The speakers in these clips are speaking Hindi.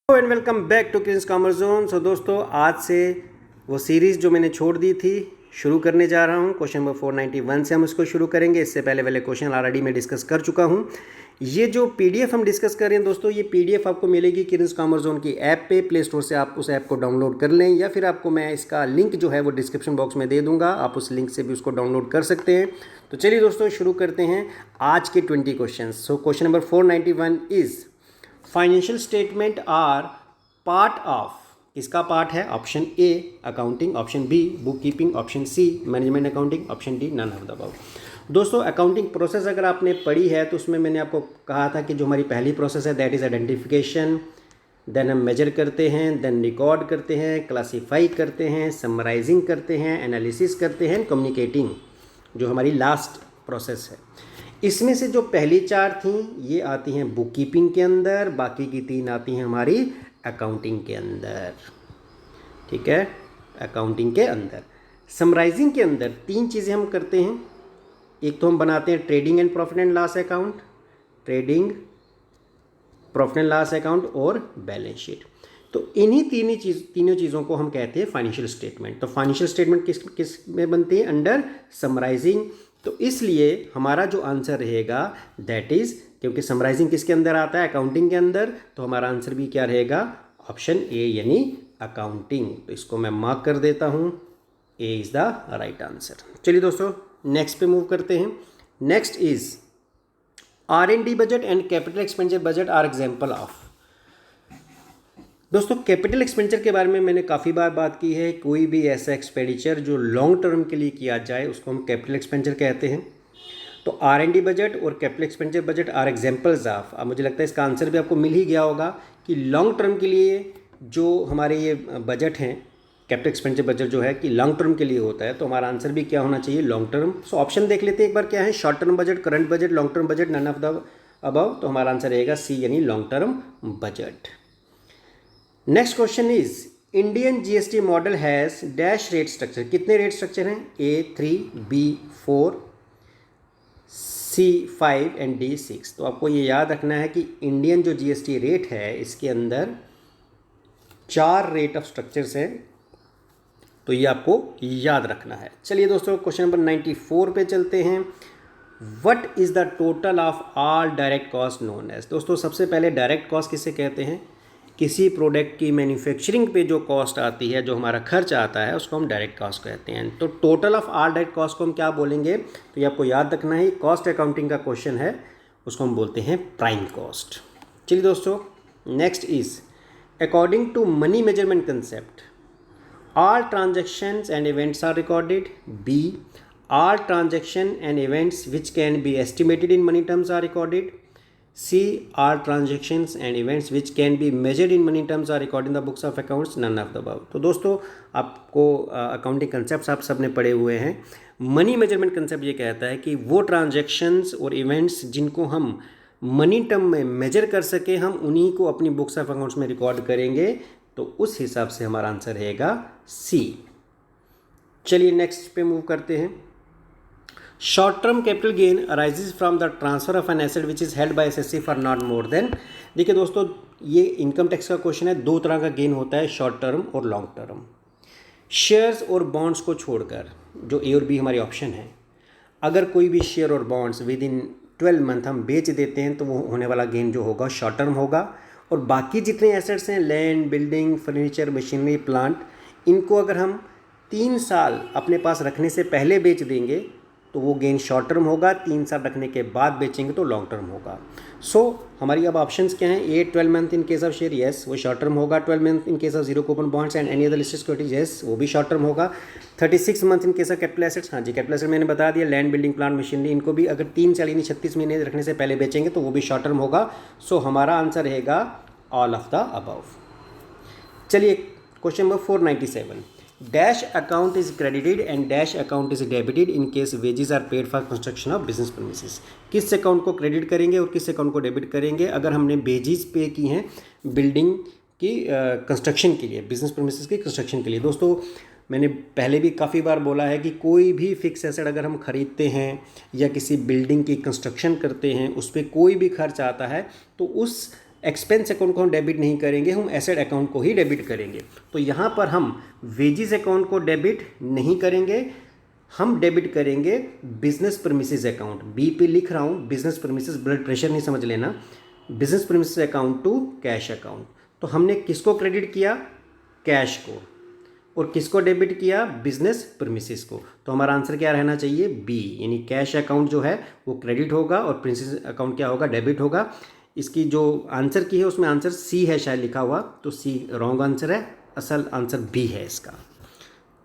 And welcome back to Queens Commerce Zone. So दोस्तों, आज से वो सीरीज़ जो मैंने छोड़ दी थी शुरू करने जा रहा हूँ। क्वेश्चन नंबर 491 से हम इसको शुरू करेंगे। इससे पहले वाले क्वेश्चन ऑलरेडी मैं डिस्कस कर चुका हूँ। ये जो पीडीएफ हम डिस्कस कर रहे हैं दोस्तों, ये पीडीएफ आपको मिलेगी क्वींस कॉमर्स जोन की ऐप पे। प्ले स्टोर से आप उस ऐप को डाउनलोड कर लें, या फिर आपको मैं इसका लिंक जो है वो डिस्क्रिप्शन बॉक्स में दे दूंगा, आप उस लिंक से भी उसको डाउनलोड कर सकते हैं। तो चलिए दोस्तों, शुरू करते हैं आज के 20 question. So question number 491 is financial statement are part of, किसका पार्ट है? Option A accounting, option B book keeping, option C management accounting, option D none of the above. दोस्तों, अकाउंटिंग प्रोसेस अगर आपने पढ़ी है तो उसमें मैंने आपको कहा था कि जो हमारी पहली प्रोसेस है दैट इज़ आइडेंटिफिकेशन, देन हम मेजर करते हैं, देन रिकॉर्ड करते हैं, क्लासीफाई करते हैं, समराइजिंग करते हैं, एनालिसिस करते हैं, कम्युनिकेटिंग, जो हमारी लास्ट प्रोसेस है। इसमें से जो पहली चार थी ये आती हैं बुक कीपिंग के अंदर, बाकी की तीन आती हैं हमारी अकाउंटिंग के अंदर। ठीक है, अकाउंटिंग के अंदर। समराइजिंग के अंदर तीन चीज़ें हम करते हैं। एक तो हम बनाते हैं trading and profit and loss account, trading, profit and loss account और बैलेंस शीट। तो इन्हीं तीनों चीज़ों को हम कहते हैं फाइनेंशियल स्टेटमेंट। तो फाइनेंशियल स्टेटमेंट किस में बनती है? Under summarising. तो इसलिए हमारा जो आंसर रहेगा दैट इज़, क्योंकि समराइजिंग किसके अंदर आता है? अकाउंटिंग के अंदर, तो हमारा आंसर भी क्या रहेगा? ऑप्शन ए यानी अकाउंटिंग। तो इसको मैं मार्क कर देता हूँ, A is the right answer. चलिए दोस्तों, नेक्स्ट पे मूव करते हैं। Next is R&D budget and capital expenditure budget are example of. दोस्तों, कैपिटल एक्सपेंडिचर के बारे में मैंने काफ़ी बार बात की है। कोई भी ऐसा एक्सपेंडिचर जो लॉन्ग टर्म के लिए किया जाए उसको हम कैपिटल एक्सपेंडिचर कहते हैं। तो R&D बजट और capital expenditure budget are examples of. अब मुझे लगता है इसका आंसर भी आपको मिल ही गया होगा कि लॉन्ग टर्म के लिए जो हमारे ये बजट हैं, कैपिटल एक्सपेंडिचर बजट जो है कि लॉन्ग टर्म के लिए होता है, तो हमारा आंसर भी क्या होना चाहिए? Long term. सो ऑप्शन देख लेते हैं एक बार क्या है। Short term budget, current budget, long term budget, none of the above. तो हमारा आंसर रहेगा सी यानी long term budget. Next question is Indian GST model has dash rate structure. कितने रेट स्ट्रक्चर हैं? A3, B4, C5 and D6। तो आपको ये याद रखना है कि इंडियन जो जीएसटी रेट है इसके अंदर 4 रेट ऑफ स्ट्रक्चर्स हैं, तो ये आपको याद रखना है। चलिए दोस्तों, क्वेश्चन नंबर 94 पे चलते हैं। What is the total of all direct cost known as. दोस्तों, सबसे पहले डायरेक्ट कॉस्ट किसे कहते हैं? किसी प्रोडक्ट की मैन्युफैक्चरिंग पे जो कॉस्ट आती है, जो हमारा खर्च आता है, उसको हम डायरेक्ट कॉस्ट कहते हैं। तो total of all direct cost को हम क्या बोलेंगे? तो ये आपको याद रखना है, कॉस्ट अकाउंटिंग का क्वेश्चन है, उसको हम बोलते हैं प्राइम कॉस्ट। चलिए दोस्तों, next is according to money measurement concept all transactions and events are recorded. B, all transactions and events which can be estimated in money terms are recorded. C, all transactions and events which can be measured in money terms are recorded in the books of accounts. None of the above. तो दोस्तों, आपको अकाउंटिंग कंसेप्ट आप सबने पढ़े हुए हैं। मनी मेजरमेंट कंसेप्ट ये कहता है कि वो ट्रांजेक्शन्स और इवेंट्स जिनको हम मनी टर्म में मेजर कर सके, हम उन्हीं को अपनी बुक्स ऑफ अकाउंट्स में रिकॉर्ड करेंगे। तो उस हिसाब से हमारा आंसर रहेगा सी। चलिए नेक्स्ट पे मूव करते हैं। Short term capital gain arises from the transfer of an asset which is held by SSC for not more than. देखिए दोस्तों, ये इनकम टैक्स का क्वेश्चन है। 2 तरह का गेन होता है, शॉर्ट टर्म और लॉन्ग टर्म। शेयर्स और बॉन्ड्स को छोड़कर, जो ए और बी हमारी ऑप्शन है, अगर कोई भी शेयर और बॉन्ड्स विद इन 12 मंथ हम बेच देते हैं तो वो होने वाला गेन जो होगा शॉर्ट टर्म होगा। और बाकी जितने एसेट्स हैं, land, building, furniture, machinery, plant, इनको अगर हम 3 साल अपने पास रखने से पहले बेच देंगे तो वो गेन शॉर्ट टर्म होगा। 3 साल रखने के बाद बेचेंगे तो लॉन्ग टर्म होगा। सो हमारी अब ऑप्शंस क्या हैं? ए 12 month in case of share, yes वो शॉर्ट टर्म होगा। 12 month in case of zero coupon bonds and any other listed securities, yes वो भी शॉर्ट टर्म होगा। 36 month in case of capital assets, हाँ जी कैपिटल एसेट मैंने बता दिया। लैंड, बिल्डिंग, प्लांट, मशीनरी, इनको भी अगर 3 साल यानी 36 महीने रखने से पहले बेचेंगे तो वो भी शॉर्ट टर्म होगा। सो हमारा आंसर रहेगा ऑल ऑफ द अबव। चलिए question number 497। Dash account is credited and dash account is debited in case wages are paid for construction of business premises. किस अकाउंट को क्रेडिट करेंगे और किस अकाउंट को डेबिट करेंगे अगर हमने वेजेस पे की हैं बिल्डिंग की कंस्ट्रक्शन के लिए, बिजनेस प्रीमिसेस की कंस्ट्रक्शन के लिए। दोस्तों, मैंने पहले भी काफ़ी बार बोला है कि कोई भी फिक्स एसेट अगर हम ख़रीदते हैं या किसी बिल्डिंग की कंस्ट्रक्शन करते हैं, उस पर कोई भी खर्च आता है तो उस एक्सपेंस अकाउंट को हम डेबिट नहीं करेंगे, हम एसेट अकाउंट को ही डेबिट करेंगे। तो यहाँ पर हम वेजेस अकाउंट को डेबिट नहीं करेंगे, हम डेबिट करेंगे बिजनेस प्रीमिसेस अकाउंट। बी पे लिख रहा हूँ बिजनेस प्रीमिसेस, ब्लड प्रेशर नहीं समझ लेना, business premises account to cash account. तो हमने किसको क्रेडिट किया? कैश को। और किसको डेबिट किया? बिजनेस प्रीमिसेस को। तो हमारा आंसर क्या रहना चाहिए? बी, यानी कैश अकाउंट जो है वो क्रेडिट होगा और प्रीमिसेस अकाउंट क्या होगा? डेबिट होगा। इसकी जो आंसर की है उसमें आंसर सी है शायद लिखा हुआ, तो सी रॉन्ग आंसर है, असल आंसर बी है इसका।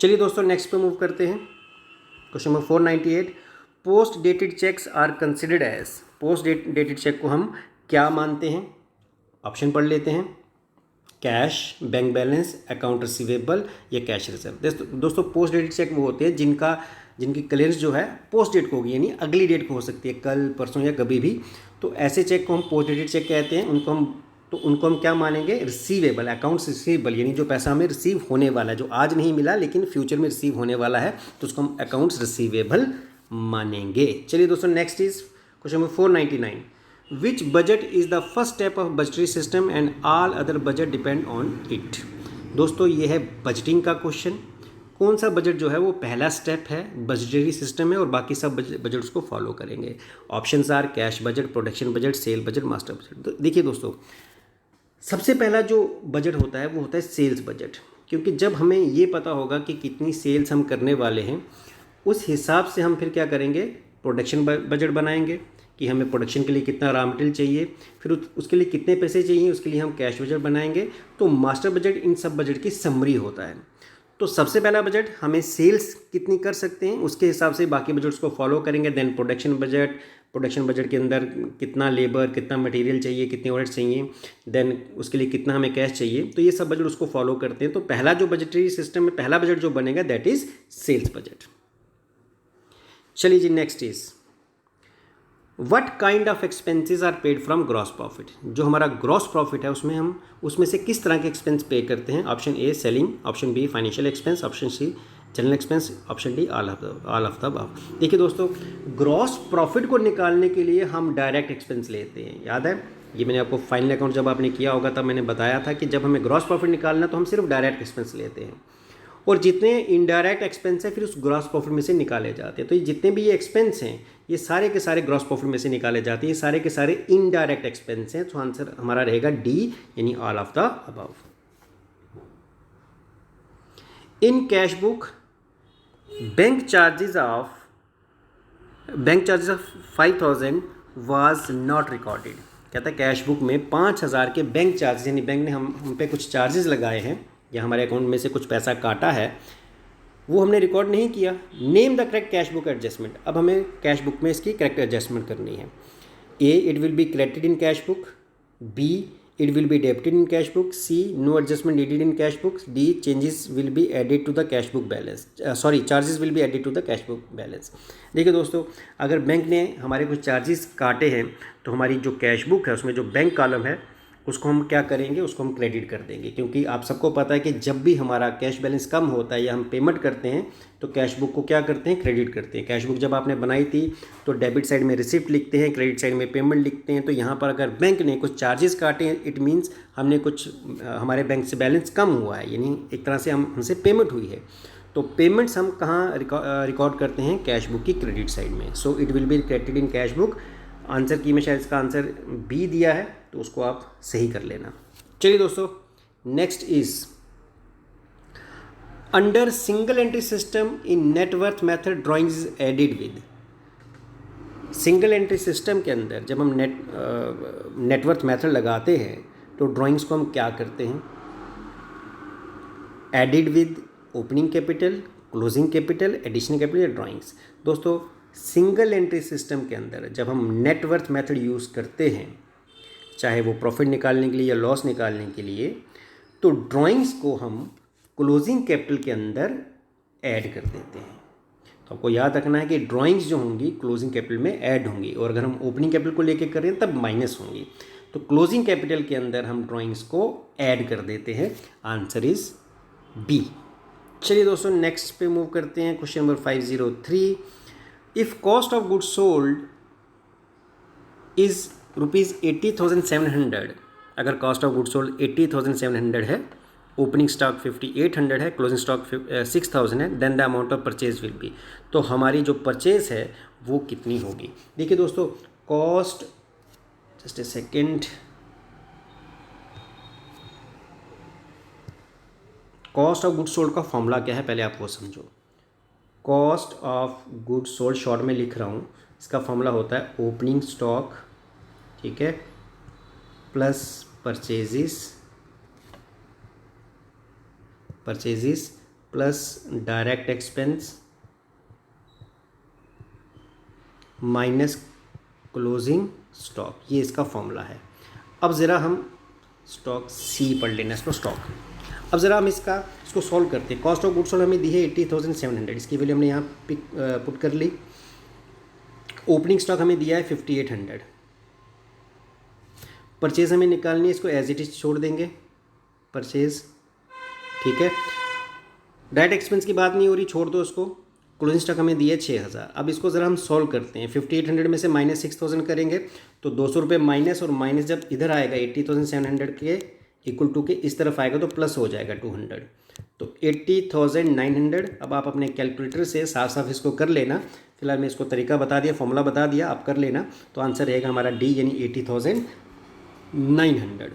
चलिए दोस्तों नेक्स्ट पे मूव करते हैं। Question number 498, post dated cheques are considered as. Post dated cheque को हम क्या मानते हैं? ऑप्शन पढ़ लेते हैं, cash, bank balance, account receivable या कैश रिजर्व। दोस्तों पोस्ट डेटेड चेक वो होते हैं जिनकी क्लियरेंस जो है पोस्ट डेट को होगी, यानी अगली डेट को हो सकती है, कल, परसों या कभी भी। तो ऐसे चेक को हम पोस्ट डेटेड चेक कहते हैं। उनको हम क्या मानेंगे? रिसीवेबल, अकाउंट्स रिसीवेबल, यानी जो पैसा हमें रिसीव होने वाला है, जो आज नहीं मिला लेकिन फ्यूचर में रिसीव होने वाला है, तो उसको हम अकाउंट्स रिसीवेबल मानेंगे। चलिए दोस्तों next is question number 499, which budget is the first step of budgetary system and all other budget depend on it. दोस्तों ये है बजटिंग का क्वेश्चन। कौन सा बजट जो है वो पहला स्टेप है, बजटरी सिस्टम है, और बाकी सब बजट उसको फॉलो करेंगे। Options are cash budget, production budget, sale budget, master budget. तो देखिए दोस्तों, सबसे पहला जो बजट होता है वो होता है सेल्स बजट, क्योंकि जब हमें ये पता होगा कि कितनी सेल्स हम करने वाले हैं, उस हिसाब से हम फिर क्या करेंगे? प्रोडक्शन बजट बनाएंगे कि हमें प्रोडक्शन के लिए कितना रॉ मटेरियल चाहिए, फिर उसके लिए कितने पैसे चाहिए, उसके लिए हम कैश बजट बनाएंगे। तो मास्टर बजट इन सब बजट की समरी होता है। तो सबसे पहला बजट हमें सेल्स कितनी कर सकते हैं उसके हिसाब से बाकी बजट्स को फॉलो करेंगे। देन प्रोडक्शन बजट के अंदर कितना लेबर, कितना मटेरियल चाहिए, कितने ओवरहेड चाहिए, देन उसके लिए कितना हमें कैश चाहिए, तो ये सब बजट उसको फॉलो करते हैं। तो पहला जो बजटरी सिस्टम में पहला बजट जो बनेगा दैट इज सेल्स बजट। चलिए जी next is what kind of expenses are paid from gross profit. जो हमारा ग्रॉस प्रॉफिट है उसमें से किस तरह के एक्सपेंस पे करते हैं? Option A selling, option B financial expense, option C general expense, option D all of the above. देखिए दोस्तों, ग्रॉस प्रॉफिट को निकालने के लिए हम डायरेक्ट एक्सपेंस लेते हैं। याद है ये मैंने आपको फाइनल अकाउंट जब आपने किया होगा तब मैंने बताया था कि जब हमें ग्रॉस प्रॉफिट निकालना तो हम सिर्फ डायरेक्ट एक्सपेंस लेते हैं, और जितने इनडायरेक्ट एक्सपेंस है फिर उस ग्रॉस प्रॉफिट में से निकाले जाते हैं। तो ये जितने भी ये एक्सपेंस हैं ये सारे के सारे ग्रॉस प्रॉफिट में से निकाले जाते हैं, ये सारे के सारे इनडायरेक्ट एक्सपेंस हैं। तो आंसर हमारा रहेगा डी, यानी all of the above. In cash book bank charges of 5,000 was not recorded. कहता है कैश बुक में 5,000 के बैंक चार्जेस, यानी बैंक ने हम पे कुछ चार्जेस लगाए हैं या हमारे अकाउंट में से कुछ पैसा काटा है, वो हमने रिकॉर्ड नहीं किया। Name the correct cash book adjustment. अब हमें कैश बुक में इसकी करेक्ट एडजस्टमेंट करनी है। A it will be credited in cash book, B it will be debited in cash book, C no adjustment needed in cash book, D changes will be added to the cash book balance, charges will be added to the cash book balance. देखिए दोस्तों, अगर बैंक ने हमारे कुछ चार्जेस काटे हैं तो हमारी जो कैश बुक है उसमें जो बैंक कॉलम है उसको हम क्या करेंगे? उसको हम क्रेडिट कर देंगे, क्योंकि आप सबको पता है कि जब भी हमारा कैश बैलेंस कम होता है या हम पेमेंट करते हैं तो कैश बुक को क्या करते हैं? क्रेडिट करते हैं। कैश बुक जब आपने बनाई थी तो डेबिट साइड में रिसिप्ट लिखते हैं, क्रेडिट साइड में पेमेंट लिखते हैं। तो यहाँ पर अगर बैंक ने कुछ चार्जेस काटे हैं इट मीन्स हमने कुछ हमारे बैंक से बैलेंस कम हुआ है, यानी एक तरह से हमसे पेमेंट हुई है। तो पेमेंट्स हम कहाँ रिकॉर्ड करते हैं? कैश बुक की क्रेडिट साइड में। So it will be credited in cash book. Answer की में शायद इसका आंसर बी दिया है, तो उसको आप सही कर लेना। चलिए दोस्तों next is under single entry system in net worth method drawings is added with. Single entry system के अंदर जब हम नेटवर्थ मेथड लगाते हैं तो ड्राइंग्स को हम क्या करते हैं? Added with opening capital, closing capital, additional capital, drawings. दोस्तों सिंगल एंट्री सिस्टम के अंदर जब हम नेटवर्थ मेथड यूज़ करते हैं, चाहे वो प्रॉफिट निकालने के लिए या लॉस निकालने के लिए, तो ड्राइंग्स को हम क्लोजिंग कैपिटल के अंदर ऐड कर देते हैं। तो आपको याद रखना है कि ड्राइंग्स जो होंगी क्लोजिंग कैपिटल में ऐड होंगी, और अगर हम ओपनिंग कैपिटल को लेके कर रहे हैं तब माइनस होंगी। तो क्लोजिंग कैपिटल के अंदर हम ड्राइंग्स को ऐड कर देते हैं। Answer is B. चलिए दोस्तों नेक्स्ट पे मूव करते हैं। Question number 503, if cost of goods sold is ₹80,700 अगर कॉस्ट ऑफ गुड सोल्ड 80,700 है, ओपनिंग स्टॉक 5,800 है, क्लोजिंग स्टॉक 6,000 है, then the amount of purchase will be. तो हमारी जो परचेज है वो कितनी होगी। देखिए दोस्तों, cost, just a second, cost of good sold का फॉर्मूला क्या है पहले आप वो समझो। Cost of good sold short में लिख रहा हूँ, इसका फॉर्मूला होता है ओपनिंग स्टॉक, ठीक है, plus purchases plus direct expense minus closing stock, ये इसका फॉर्मूला है। अब ज़रा हम स्टॉक सी पढ़ लेना इसको, स्टॉक। अब ज़रा हम इसको सॉल्व करते हैं। कॉस्ट ऑफ गुड सोल्ड हमें दी है 80,700, इसकी वैल्यू हमने यहाँ पुट कर ली। ओपनिंग स्टॉक हमें दिया है 5,800, परचेज हमें निकालनी है, इसको एज इट इज छोड़ देंगे परचेज, ठीक है। डायरेक्ट एक्सपेंस की बात नहीं हो रही, छोड़ दो उसको। क्लोजिंग स्टॉक हमें दिया 6,000। अब इसको ज़रा हम सॉल्व करते हैं। 5,800 में से माइनस 6,000 करेंगे तो 200 रुपये माइनस, और माइनस जब इधर आएगा 80,700 के इक्वल टू के इस तरफ आएगा तो प्लस हो जाएगा 200, तो 80,900। अब आप अपने कैलकुलेटर से साफ साफ इसको कर लेना। फिलहाल मैं इसको तरीका बता दिया, फॉर्मूला बता दिया, आप कर लेना। तो आंसर रहेगा हमारा डी, यानी 80,900।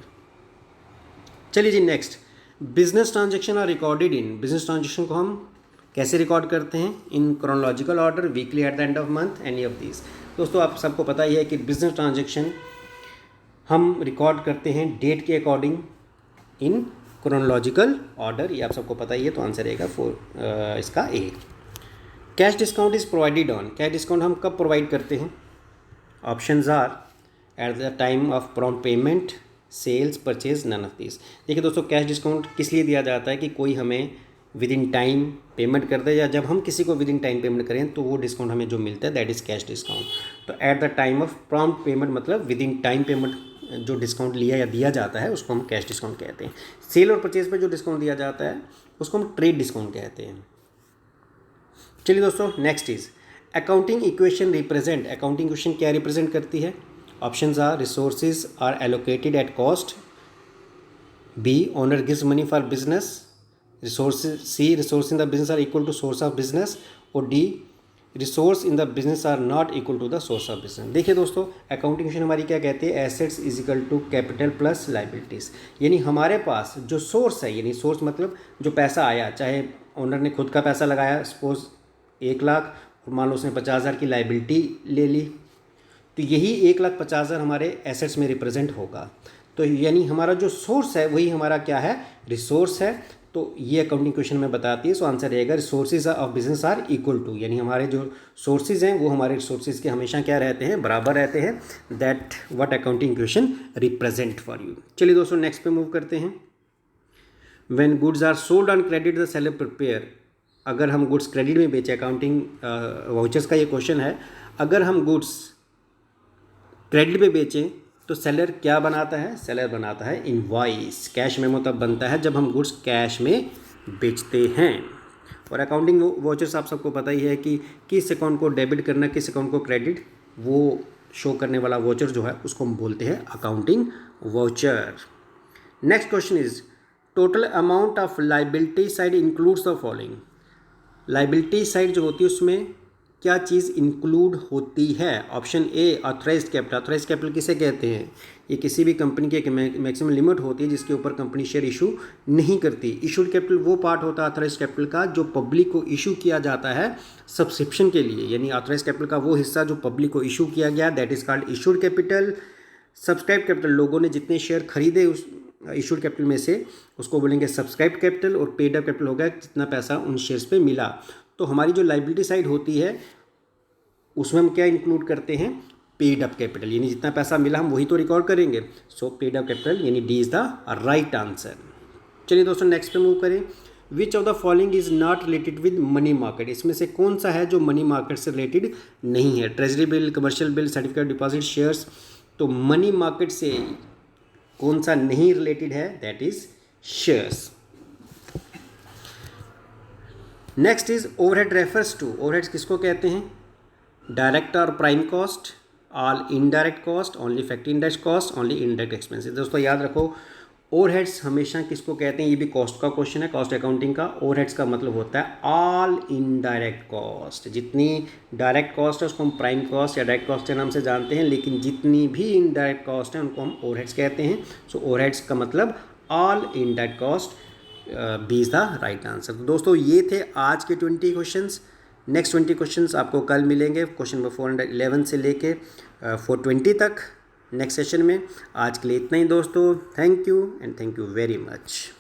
चलिए जी next, business transaction are recorded in. Business transaction को हम कैसे रिकॉर्ड करते हैं? In chronological order, weekly, at the end of month, any of these. दोस्तों आप सबको पता ही है कि बिजनेस ट्रांजेक्शन हम रिकॉर्ड करते हैं डेट के अकॉर्डिंग इन क्रोनोलॉजिकल ऑर्डर, ये आप सबको पता ही है। तो आंसर रहेगा इसका A. Cash discount is provided on. Cash discount हम कब प्रोवाइड करते हैं? Options are at the time of prompt payment, sales, purchase, none of this. देखिए दोस्तों, कैश डिस्काउंट किस लिए दिया जाता है कि कोई हमें विद इन टाइम पेमेंट कर दे, या जब हम किसी को विद इन टाइम पेमेंट करें तो वो डिस्काउंट हमें जो मिलता है दैट इज़ कैश डिस्काउंट। तो eight the time of prompt payment मतलब विद इन टाइम पेमेंट जो डिस्काउंट लिया या दिया जाता है उसको हम कैश डिस्काउंट कहते हैं। सेल और परचेज पर जो डिस्काउंट दिया जाता है उसको हम ट्रेड डिस्काउंट कहते हैं। चलिए दोस्तों, next is accounting equation represent. Accounting equation क्या रिप्रेजेंट करती है? Options are resources are allocated at cost, B owner gives money for business, resources, C resource in the business are equal to source of business, और D resource in the business are not equal to the source of business. देखिए दोस्तों, अकाउंटिंग इक्वेशन हमारी क्या कहती है? Assets is equal to capital plus liabilities. यानी हमारे पास जो सोर्स है, यानी सोर्स मतलब जो पैसा आया, चाहे ओनर ने खुद का पैसा लगाया सपोज 1 लाख, और मान लो उसने 50,000 की लाइबिलिटी ले ली, तो यही 1,50,000 हमारे एसेट्स में रिप्रेजेंट होगा। तो यानी हमारा जो सोर्स है वही हमारा क्या है? रिसोर्स है। तो ये अकाउंटिंग क्वेश्चन में बताती है। सो आंसर रहेगा resources of business are equal to, यानी हमारे जो सोर्सेज हैं वो हमारे रिसोर्सेज के हमेशा क्या रहते हैं? बराबर रहते हैं। That what accounting question represent for you. चलिए दोस्तों, नेक्स्ट पे मूव करते हैं। When goods are sold on credit the seller prepare. अगर हम गुड्स क्रेडिट में बेचें, अकाउंटिंग वाउचर्स का ये क्वेश्चन है, अगर हम गुड्स क्रेडिट में बेचें तो सेलर क्या बनाता है? सेलर बनाता है इनवॉइस। कैश मेमो तब बनता है जब हम गुड्स कैश में बेचते हैं। और अकाउंटिंग वाउचर्स आप सबको पता ही है कि किस अकाउंट को डेबिट करना, किस अकाउंट को क्रेडिट, वो शो करने वाला वाउचर जो है उसको हम बोलते हैं accounting voucher. Next question is total amount of liability side includes the following. Liability side जो होती है उसमें क्या चीज़ इंक्लूड होती है? ऑप्शन ए ऑथराइज्ड कैपिटल। ऑथराइज्ड कैपिटल किसे कहते हैं? ये किसी भी कंपनी की एक मैक्सिमम लिमिट होती है जिसके ऊपर कंपनी शेयर इशू नहीं करती। इशूड कैपिटल वो पार्ट होता है ऑथराइज्ड कैपिटल का जो पब्लिक को इशू किया जाता है सब्सक्रिप्शन के लिए, यानी ऑथराइज्ड कैपिटल का वो हिस्सा जो पब्लिक को इशू किया गया, that is called issued capital. Subscribe capital, लोगों ने जितने शेयर खरीदे उस इशूड कैपिटल में से उसको बोलेंगे सब्सक्राइब कैपिटल, और पेड अप कैपिटल हो गया जितना पैसा उन शेयर्स पे मिला। तो हमारी जो लाइबिलिटी साइड होती है उसमें हम क्या इंक्लूड करते हैं? पेड अप कैपिटल, यानी जितना पैसा मिला हम वही तो रिकॉर्ड करेंगे। सो पेड अप कैपिटल यानी D is the right answer. चलिए दोस्तों, नेक्स्ट पे मूव करें। Which of the following is not related with money market. इसमें से कौन सा है जो मनी मार्केट से रिलेटेड नहीं है? Treasury bill, commercial bill, certificate deposit, shares. तो मनी मार्केट से कौन सा नहीं रिलेटेड है? That is shares. Next is overhead refers to. Overheads किसको कहते हैं? डायरेक्ट और prime cost, all indirect cost, only factory indirect cost, only indirect expenses. दोस्तों याद रखो, ओवरहेड्स हमेशा किसको कहते हैं, ये भी कॉस्ट का क्वेश्चन है, कॉस्ट अकाउंटिंग का। ओवरहेड्स का मतलब होता है ऑल इनडायरेक्ट कॉस्ट। जितनी डायरेक्ट कॉस्ट है उसको हम प्राइम कॉस्ट या डायरेक्ट कॉस्ट के नाम से जानते हैं, लेकिन जितनी भी इनडायरेक्ट कॉस्ट है उनको हम ओवरहेड्स कहते हैं। सो ओवरहेड्स का मतलब all indirect cost, B is the right answer. तो दोस्तों ये थे आज के 20 क्वेश्चंस। नेक्स्ट 20 क्वेश्चंस आपको कल मिलेंगे, क्वेश्चन नंबर 411 से लेके 420 तक नेक्स्ट सेशन में। आज के लिए इतना ही दोस्तों, thank you and thank you very much.